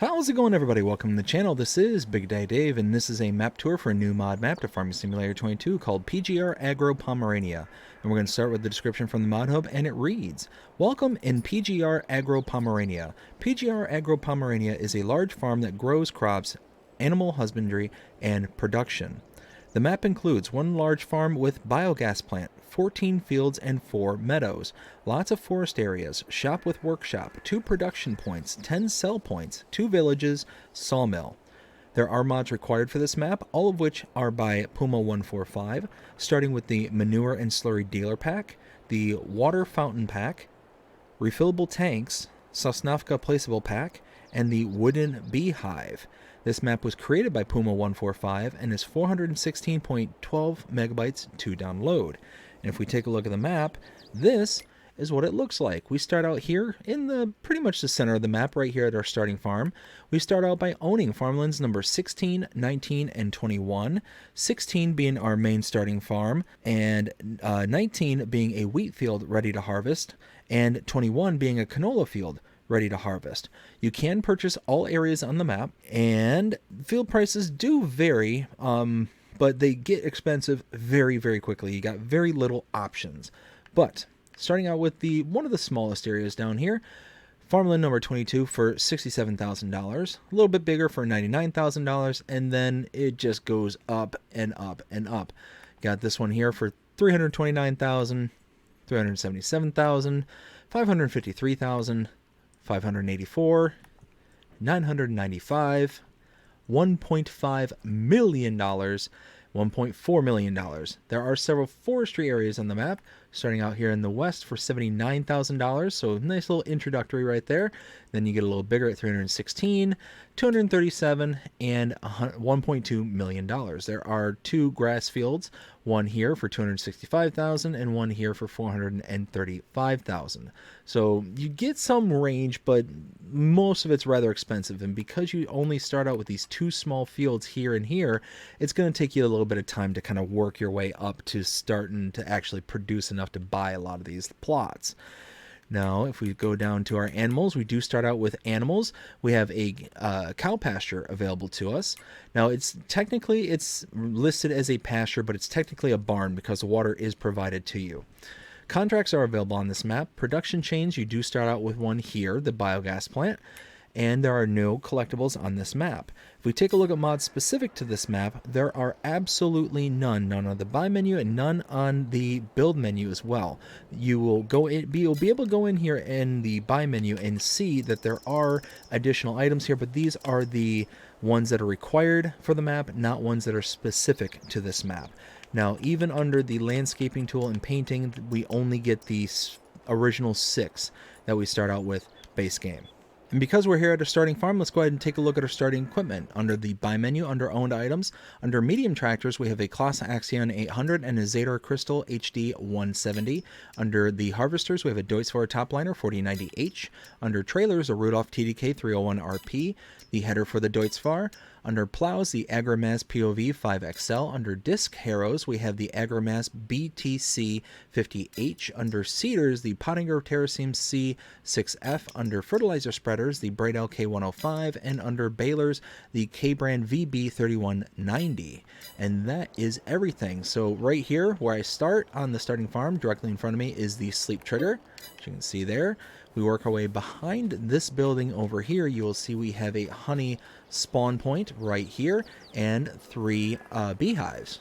How's it going, everybody? Welcome to the channel. This is Big Day Dave, and this is a map tour for a new mod map to Farming Simulator 22 called PGR Agro Pomerania. And we're going to start with the description from the mod hub, and it reads, Welcome in PGR Agro Pomerania. PGR Agro Pomerania is a large farm that grows crops, animal husbandry, and production. The map includes one large farm with biogas plant, 14 fields and 4 meadows, lots of forest areas, shop with workshop, 2 production points, 10 sell points, 2 villages, sawmill. There are mods required for this map, all of which are by Puma 145, starting with the Manure and Slurry Dealer Pack, the Water Fountain Pack, Refillable Tanks, Sosnovka Placeable Pack, and the Wooden Beehive. This map was created by Puma 145 and is 416.12 megabytes to download. And if we take a look at the map, this is what it looks like. We start out here in the pretty much the center of the map, right here at our starting farm. We start out by owning farmlands number 16, 19, and 21. 16 being our main starting farm, and 19 being a wheat field ready to harvest, and 21 being a canola field ready to harvest. You can purchase all areas on the map, and field prices do vary, but they get expensive very, very quickly. You got very little options. But starting out with one of the smallest areas down here, farmland number 22 for $67,000, a little bit bigger for $99,000, and then it just goes up and up and up. Got this one here for $329,000, $377,000, $553,000, $584, $995, $1.5 million, $1.4 million. There are several forestry areas on the map, starting out here in the west for $79,000, so nice little introductory right there. Then you get a little bigger at $316, $237, and $1.2 million. There are 2 grass fields, one here for $265,000 and one here for $435,000. So you get some range, but most of it's rather expensive. And because you only start out with these 2 small fields here and here, it's going to take you a little bit of time to kind of work your way up to starting to actually produce enough to buy a lot of these plots. Now, if we go down to our animals, we do start out with animals. We have a cow pasture available to us. Now, it's listed as a pasture, but it's technically a barn because the water is provided to you. Contracts are available on this map. Production chains, you do start out with one here, the biogas plant, and there are no collectibles on this map. If we take a look at mods specific to this map, there are absolutely none on the buy menu and none on the build menu as well. You'll be able to go in here in the buy menu and see that there are additional items here, but these are the ones that are required for the map, not ones that are specific to this map. Now, even under the landscaping tool and painting, we only get the original 6 that we start out with base game. And because we're here at our starting farm, let's go ahead and take a look at our starting equipment. Under the buy menu, under owned items, under medium tractors, we have a Claas Axion 800 and a Zadar Crystal HD 170. Under the harvesters, we have a Deutz-4 Topliner 4090H. Under trailers, a Rudolph TDK 301 RP, the header for the Deutz-4. Under plows, the Agromaz POV 5XL. Under disc harrows, we have the Agromaz BTC 50H. Under seeders, the Pottinger Terraceme C6F. Under fertilizer spreaders, the Bradell K105. And under balers, the K-Brand VB 3190. And that is everything. So right here, where I start on the starting farm, directly in front of me is the sleep trigger, as you can see there. We work our way behind this building over here. You will see we have a honey spawn point right here and 3 beehives.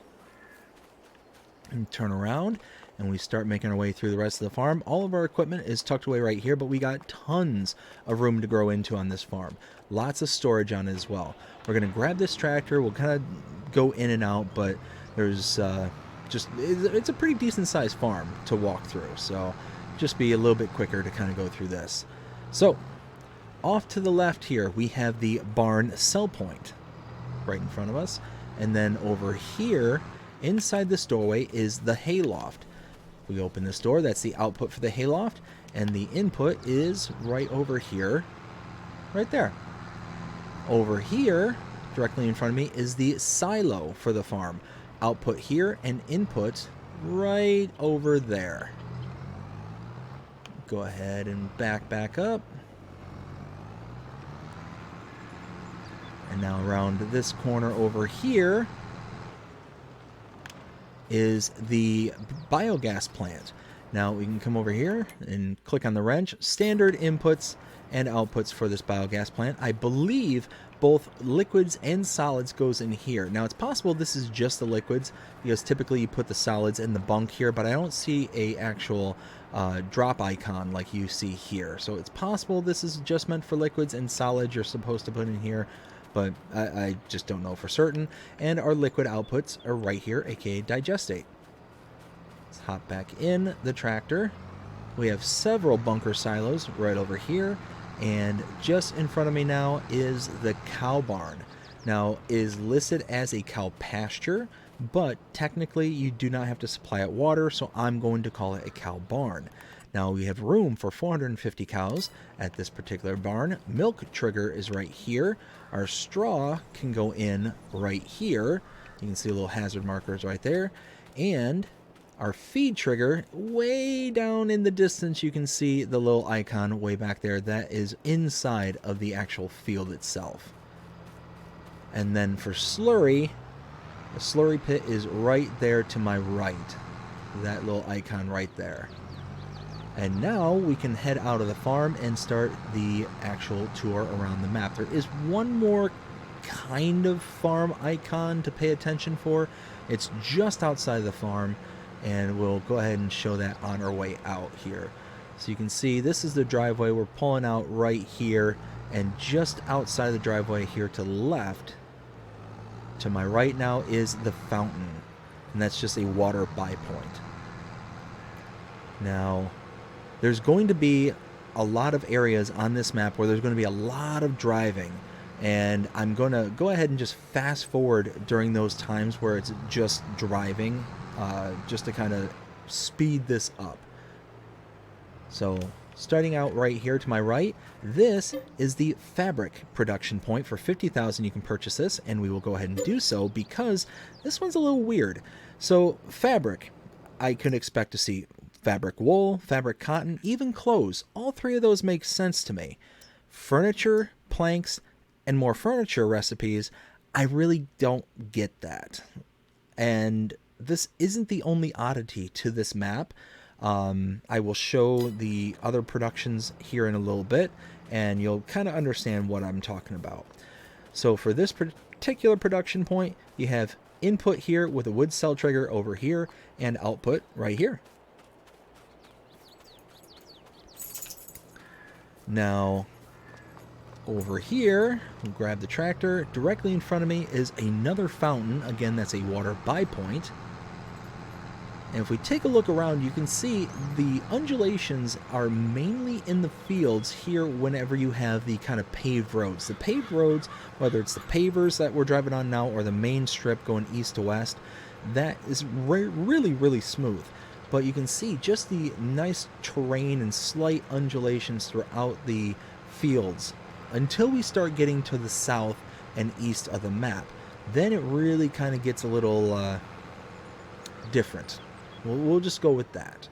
And turn around and we start making our way through the rest of the farm. All of our equipment is tucked away right here, but we got tons of room to grow into on this farm. Lots of storage on it as well. We're going to grab this tractor. We'll kind of go in and out, but there's it's a pretty decent sized farm to walk through. So just be a little bit quicker to kind of go through this. So off to the left here, we have the barn sell point right in front of us. And then over here, inside this doorway, is the hayloft. We open this door, that's the output for the hayloft. And the input is right over here, right there. Over here, directly in front of me, is the silo for the farm. Output here and input right over there. Go ahead and back up. And now around this corner over here is the biogas plant. Now we can come over here and click on the wrench. Standard inputs and outputs for this biogas plant. I believe both liquids and solids goes in here. Now it's possible this is just the liquids because typically you put the solids in the bunk here, but I don't see a actual drop icon like you see here. So it's possible this is just meant for liquids and solids you're supposed to put in here, but I just don't know for certain. And our liquid outputs are right here, aka digestate. Let's hop back in the tractor. We have several bunker silos right over here, and just in front of me now is the cow barn. Now, it is listed as a cow pasture, but technically you do not have to supply it water, so I'm going to call it a cow barn. Now, we have room for 450 cows at this particular barn. Milk trigger is right here. Our straw can go in right here. You can see little hazard markers right there. And our feed trigger, way down in the distance, you can see the little icon way back there. That is inside of the actual field itself. And then for slurry, the slurry pit is right there to my right. That little icon right there. And now we can head out of the farm and start the actual tour around the map. There is one more kind of farm icon to pay attention for. It's just outside of the farm, and we'll go ahead and show that on our way out here. So you can see this is the driveway. We're pulling out right here, and just outside the driveway here to the left, to my right now, is the fountain, and that's just a water buy point. Now, there's going to be a lot of areas on this map where there's going to be a lot of driving, and I'm going to go ahead and just fast forward during those times where it's just driving, just to kind of speed this up. So starting out right here to my right, this is the fabric production point. For 50,000 you can purchase this, and we will go ahead and do so because this one's a little weird. So fabric, I could expect to see fabric wool, fabric cotton, even clothes. All three of those make sense to me. Furniture, planks, and more furniture recipes, I really don't get that. And this isn't the only oddity to this map. I will show the other productions here in a little bit, and you'll kind of understand what I'm talking about. So for this particular production point, you have input here with a wood cell trigger over here, and output right here. Now, over here, we'll grab the tractor. Directly in front of me is another fountain. Again, that's a water buy point. And if we take a look around, you can see the undulations are mainly in the fields here whenever you have the kind of paved roads. The paved roads, whether it's the pavers that we're driving on now or the main strip going east to west, that is really, really smooth. But you can see just the nice terrain and slight undulations throughout the fields until we start getting to the south and east of the map. Then it really kind of gets a little different. We'll just go with that.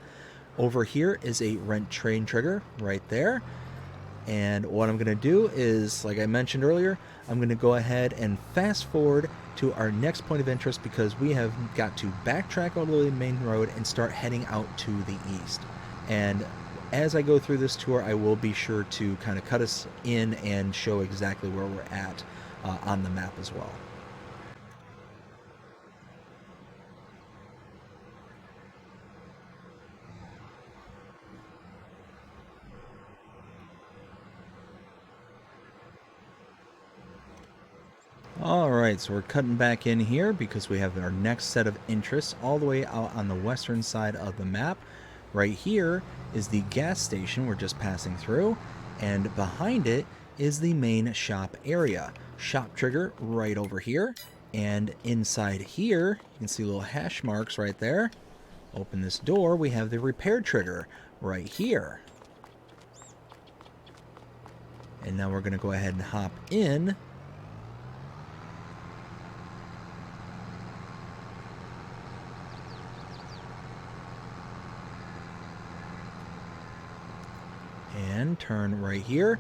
Over here is a rent train trigger right there. And what I'm going to do is, like I mentioned earlier, I'm going to go ahead and fast forward to our next point of interest because we have got to backtrack all the way to the main road and start heading out to the east. And as I go through this tour, I will be sure to kind of cut us in and show exactly where we're at on the map as well. Alright, so we're cutting back in here because we have our next set of interests all the way out on the western side of the map. Right here is the gas station we're just passing through, and behind it is the main shop area. Shop trigger right over here, and inside here, you can see little hash marks right there. Open this door, we have the repair trigger right here. And now we're going to go ahead and hop in. And turn right here.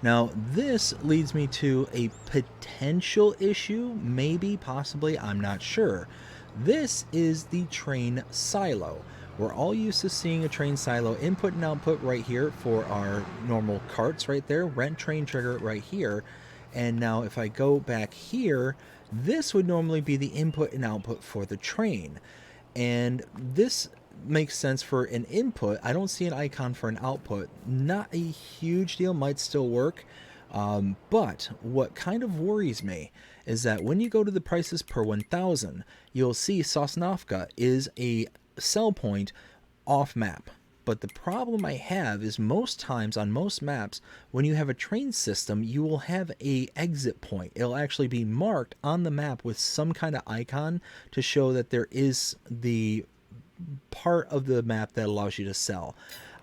Now, this leads me to a potential issue, maybe, possibly, I'm not sure. This is the train silo. We're all used to seeing a train silo input and output right here for our normal carts right there, rent train trigger right here. And now if I go back here, this would normally be the input and output for the train. And this makes sense for an input. I don't see an icon for an output. Not a huge deal, might still work. But what kind of worries me is that when you go to the prices per 1,000, you'll see Sosnovka is a sell point off map. But the problem I have is most times on most maps, when you have a train system, you will have a exit point. It'll actually be marked on the map with some kind of icon to show that there is the part of the map that allows you to sell.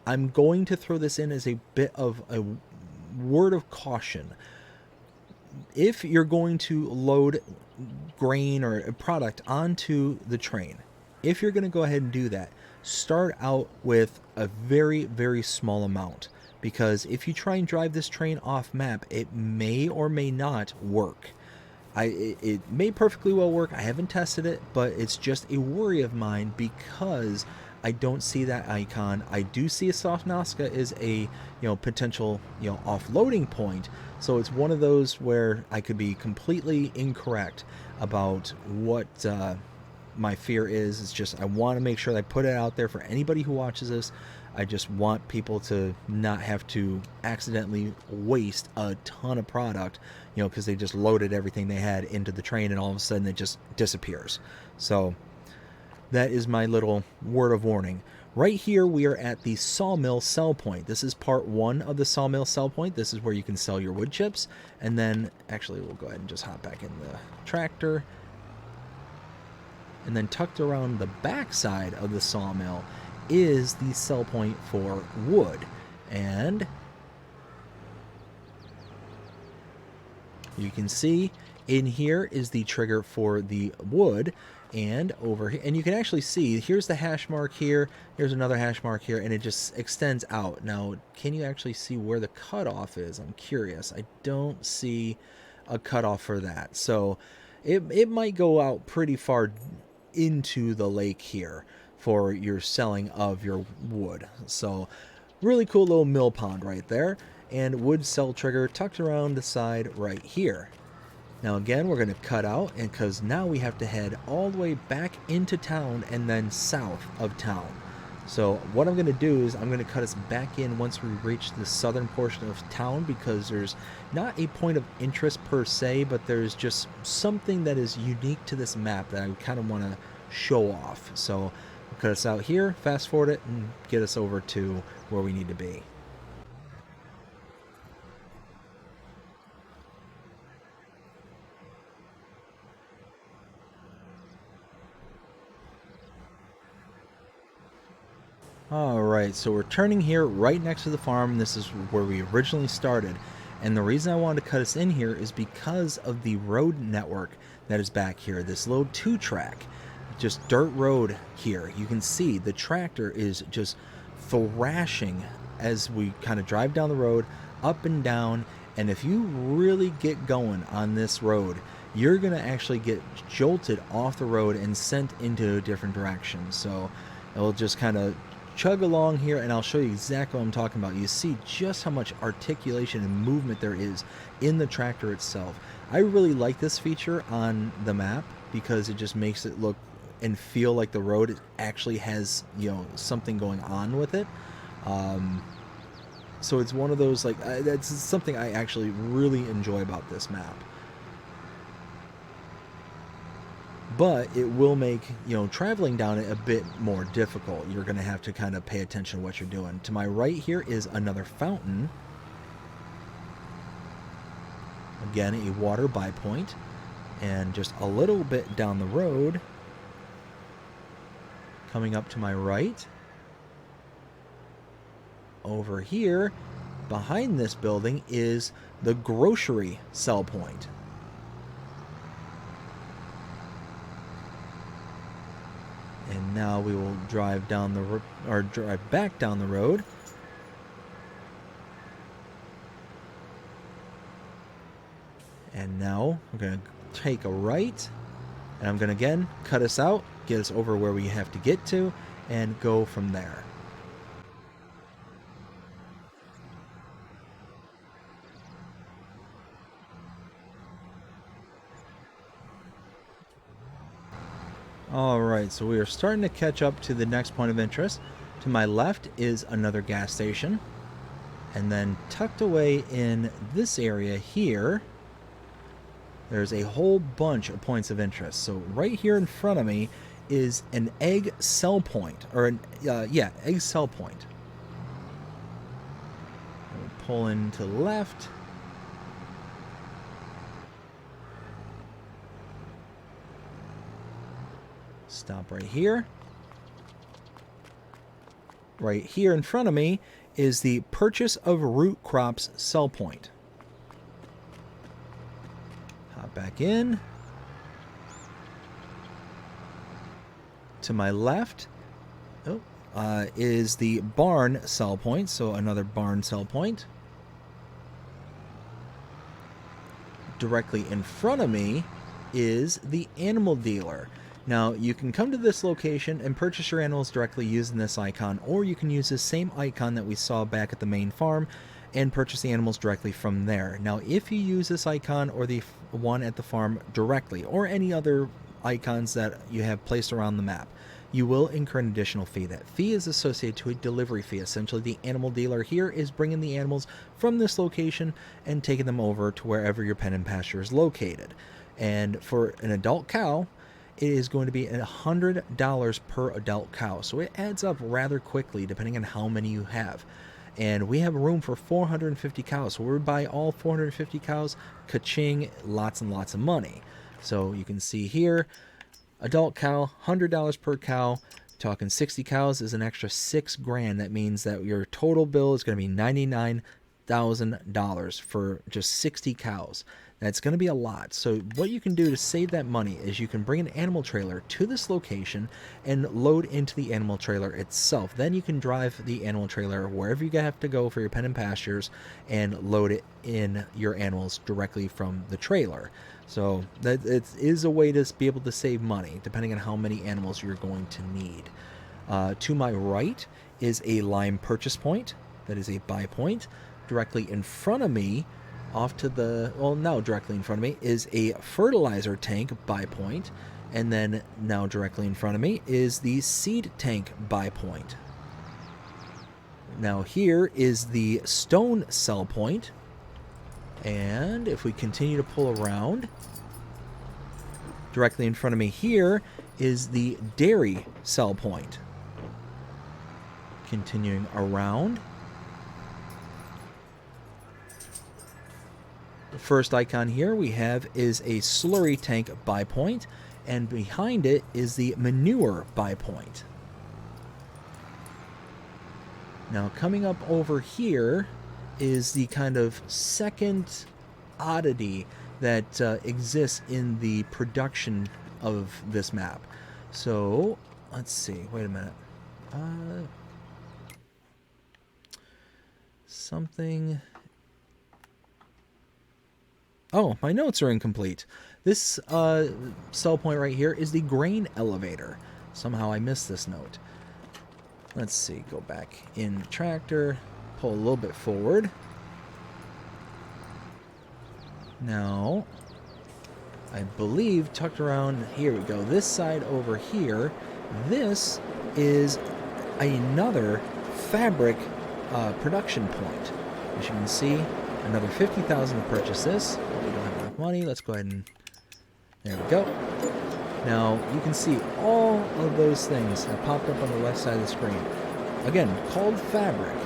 I'm going to throw this in as a bit of a word of caution. If you're going to load grain or a product onto the train, if you're going to go ahead and do that, start out with a very, very small amount, because if you try and drive this train off map, it may or may not work. It may perfectly well work. I haven't tested it, but it's just a worry of mine because I don't see that icon. I do see a Sosnovka is a potential offloading point. So it's one of those where I could be completely incorrect about what my fear is. It's just I want to make sure that I put it out there for anybody who watches this. I just want people to not have to accidentally waste a ton of product, because they just loaded everything they had into the train and all of a sudden it just disappears. So that is my little word of warning. Right here we are at the sawmill sell point. This is part 1 of the sawmill sell point. This is where you can sell your wood chips. And then actually we'll go ahead and just hop back in the tractor. And then tucked around the back side of the sawmill is the sell point for wood. And you can see in here is the trigger for the wood, and over here, and you can actually see here's the hash mark here, here's another hash mark here, and it just extends out. Now, can you actually see where the cutoff is? I'm curious. I don't see a cutoff for that, so it might go out pretty far into the lake here for your selling of your wood. So really cool little mill pond right there, and wood sell trigger tucked around the side right here. Now again, we're going to cut out, and because now we have to head all the way back into town and then south of town. So what I'm going to do is I'm going to cut us back in once we reach the southern portion of town, because there's not a point of interest per se, but there's just something that is unique to this map that I kind of want to show off. So we'll cut us out here, fast forward it, and get us over to where we need to be. Alright, so we're turning here right next to the farm. This is where we originally started. And the reason I wanted to cut us in here is because of the road network that is back here. This little 2-track, just dirt road here. You can see the tractor is just thrashing as we kind of drive down the road, up and down. And if you really get going on this road, you're going to actually get jolted off the road and sent into a different direction. So it'll just kind of chug along here, and I'll show you exactly what I'm talking about. You see just how much articulation and movement there is in the tractor itself. I really like this feature on the map because it just makes it look and feel like the road actually has something going on with it. So it's one of those, like, that's something I actually really enjoy about this map. But it will make, traveling down it a bit more difficult. You're going to have to kind of pay attention to what you're doing. To my right here is another fountain. Again, a water buy point. And just a little bit down the road, coming up to my right, over here, behind this building, is the grocery sell point. And now we will drive down drive back down the road. And now we're going to take a right, and I'm going to again cut us out, get us over where we have to get to, and go from there. Alright, so we are starting to catch up to the next point of interest. To my left is another gas station. And then tucked away in this area here, there's a whole bunch of points of interest. So right here in front of me is an egg sell point, or egg sell point. We'll pull in to the left. Stop right here. Right here in front of me is the purchase of root crops sell point. Hop back in. To my left is the barn sell point, so another barn sell point. Directly in front of me is the animal dealer. Now, you can come to this location and purchase your animals directly using this icon, or you can use the same icon that we saw back at the main farm and purchase the animals directly from there. Now, if you use this icon or the one at the farm directly, or any other icons that you have placed around the map, you will incur an additional fee. That fee is associated to a delivery fee. Essentially, the animal dealer here is bringing the animals from this location and taking them over to wherever your pen and pasture is located. And for an adult cow, it is going to be $100 per adult cow. So it adds up rather quickly depending on how many you have. And we have room for 450 cows. So we would buy all 450 cows, ka-ching, lots and lots of money. So you can see here, adult cow, $100 per cow. Talking 60 cows is an extra $6,000. That means that your total bill is going to be $99,000 for just 60 cows. That's going to be a lot. So what you can do to save that money is you can bring an animal trailer to this location and load into the animal trailer itself. Then you can drive the animal trailer wherever you have to go for your pen and pastures and load it in your animals directly from the trailer. So that it is a way to be able to save money depending on how many animals you're going to need. To my right is a lime purchase point. That is a buy point. Directly in front of me, directly in front of me is a fertilizer tank buy point, and then now directly in front of me is the seed tank buy point. Now here is the stone sell point, and if we continue to pull around, directly in front of me here is the dairy sell point. Continuing around, the first icon here we have is a slurry tank buy point, and behind it is the manure buy point. Now coming up over here is the kind of second oddity that exists in the production of this map. So let's see, wait a minute. Oh, my notes are incomplete. This sell point right here is the grain elevator. Somehow I missed this note. Let's see, go back in tractor, pull a little bit forward. Now, I believe tucked around, here we go, this side over here, this is another fabric production point. As you can see, another $50,000 to purchase this. We don't have enough money. Let's go ahead and, there we go. Now, you can see all of those things have popped up on the left side of the screen. Again, called fabric.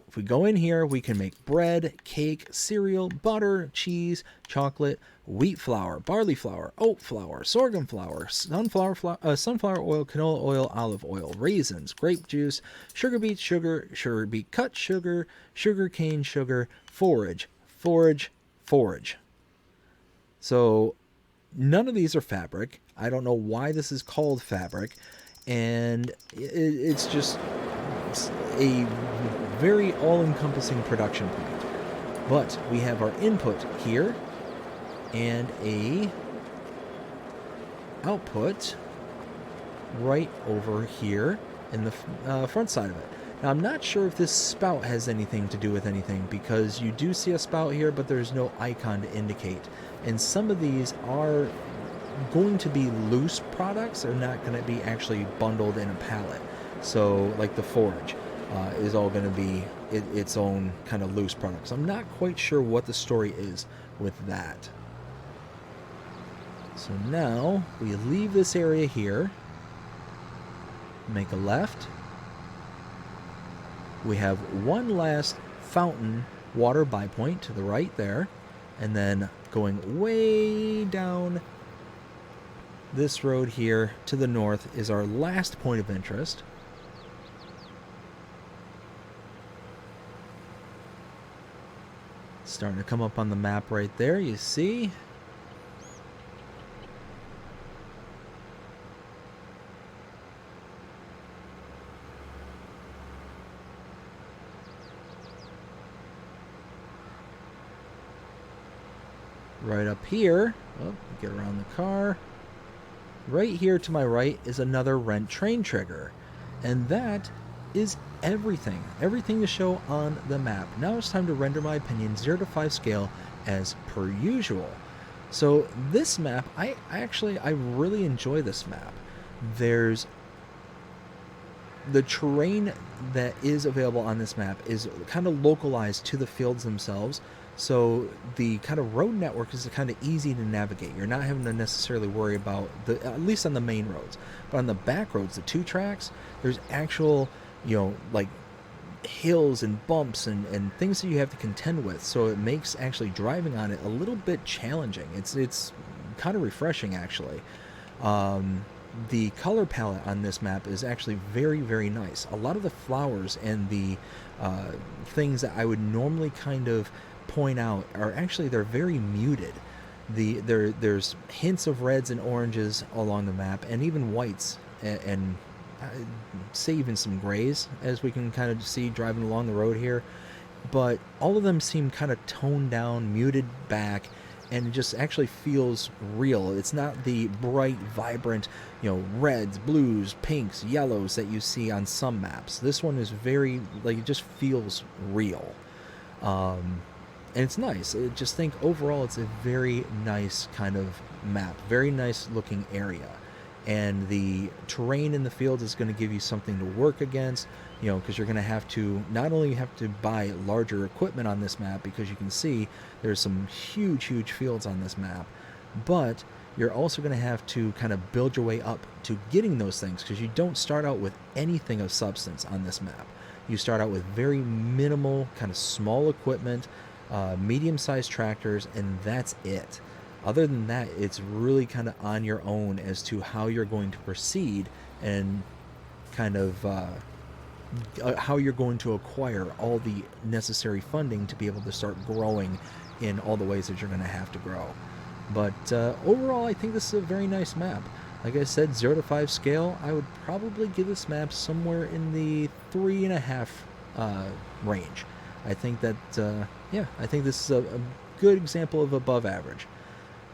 If we go in here, we can make bread, cake, cereal, butter, cheese, chocolate, wheat flour, barley flour, oat flour, sorghum flour, sunflower oil, canola oil, olive oil, raisins, grape juice, sugar beet sugar, sugar beet cut sugar, sugar cane sugar, forage. So none of these are fabric. I don't know why this is called fabric, and it's just a very all-encompassing production point. But we have our input here, and a output right over here in the front side of it. Now, I'm not sure if this spout has anything to do with anything, because you do see a spout here, but there's no icon to indicate. And some of these are going to be loose products. They're not going to be actually bundled in a pallet. So, like the forage is all going to be its own kind of loose product. So I'm not quite sure what the story is with that. So now we leave this area here, make a left. We have one last fountain water buy point to the right there, and then going way down this road here to the north is our last point of interest. Starting to come up on the map right there, you see. Right up here, get around the car. Right here to my right is another rent train trigger. And that is everything. Everything to show on the map. Now it's time to render my opinion 0 to 5 scale as per usual. So this map, I really enjoy this map. There's the terrain that is available on this map is kind of localized to the fields themselves. So the kind of road network is kind of easy to navigate. You're not having to necessarily worry about at least on the main roads. But on the back roads, the 2 tracks, there's actual, like hills and bumps and things that you have to contend with. So it makes actually driving on it a little bit challenging. It's kind of refreshing, actually. The color palette on this map is actually very, very nice. A lot of the flowers and the things that I would normally kind of point out are actually, they're very muted. There's hints of reds and oranges along the map, and even whites, and say even some grays, as we can kind of see driving along the road here. But all of them seem kind of toned down, muted back, and it just actually feels real. It's not the bright, vibrant, reds, blues, pinks, yellows that you see on some maps. This one is very, it just feels real. And it's nice. Just think overall it's a very nice kind of map. Very nice looking area. And the terrain in the field is going to give you something to work against, because you're going to have to not only have to buy larger equipment on this map, because you can see there's some huge fields on this map, but you're also going to have to kind of build your way up to getting those things, because you don't start out with anything of substance on this map. You start out with very minimal, kind of small equipment, medium-sized tractors, and that's it. Other than that, it's really kind of on your own as to how you're going to proceed and kind of how you're going to acquire all the necessary funding to be able to start growing in all the ways that you're going to have to grow. But overall, I think this is a very nice map. Like I said, 0 to 5 scale, I would probably give this map somewhere in the 3.5 range. I think that, I think this is a good example of above average.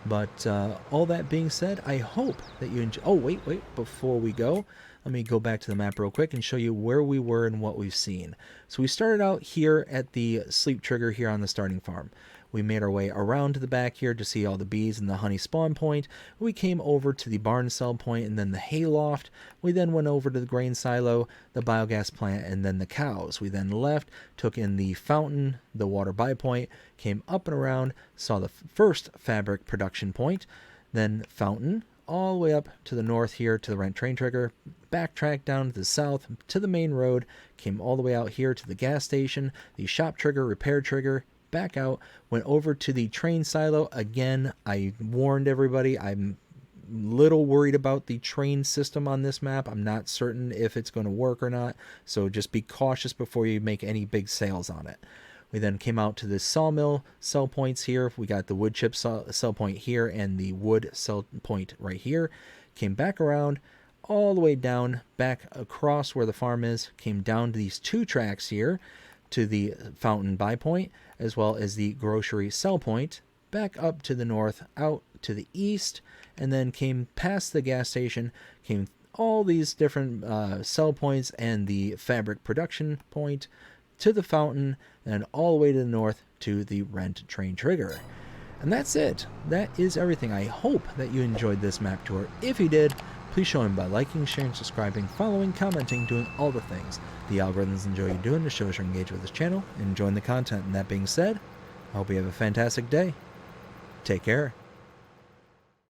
But all that being said, I hope that you enjoy. Oh, wait, before we go, let me go back to the map real quick and show you where we were and what we've seen. So we started out here at the sleep trigger here on the starting farm. We made our way around to the back here to see all the bees and the honey spawn point. We came over to the barn cell point and then the hay loft. We then went over to the grain silo, the biogas plant, and then the cows. We then left, took in the fountain, the water buy point, came up and around, saw the first fabric production point, then fountain, all the way up to the north here to the rent train trigger, backtracked down to the south to the main road, came all the way out here to the gas station, the shop trigger, repair trigger, back out, went over to the train silo. Again, I warned everybody, I'm little worried about the train system on this map. I'm not certain if it's going to work or not, so just be cautious before you make any big sales on it. We then came out to the sawmill cell points here. We got the wood chip cell point here and the wood cell point right here. Came back around all the way down, back across where the farm is, came down to these 2 tracks here to the fountain buy point, as well as the grocery sell point, back up to the north, out to the east, and then came past the gas station, came all these different sell points and the fabric production point to the fountain, and all the way to the north to the rent train trigger. And that's it. That is everything. I hope that you enjoyed this map tour. If you did, please show him by liking, sharing, subscribing, following, commenting, doing all the things the algorithms enjoy you doing to show us you're engaged with this channel and enjoying the content. And that being said, I hope you have a fantastic day. Take care.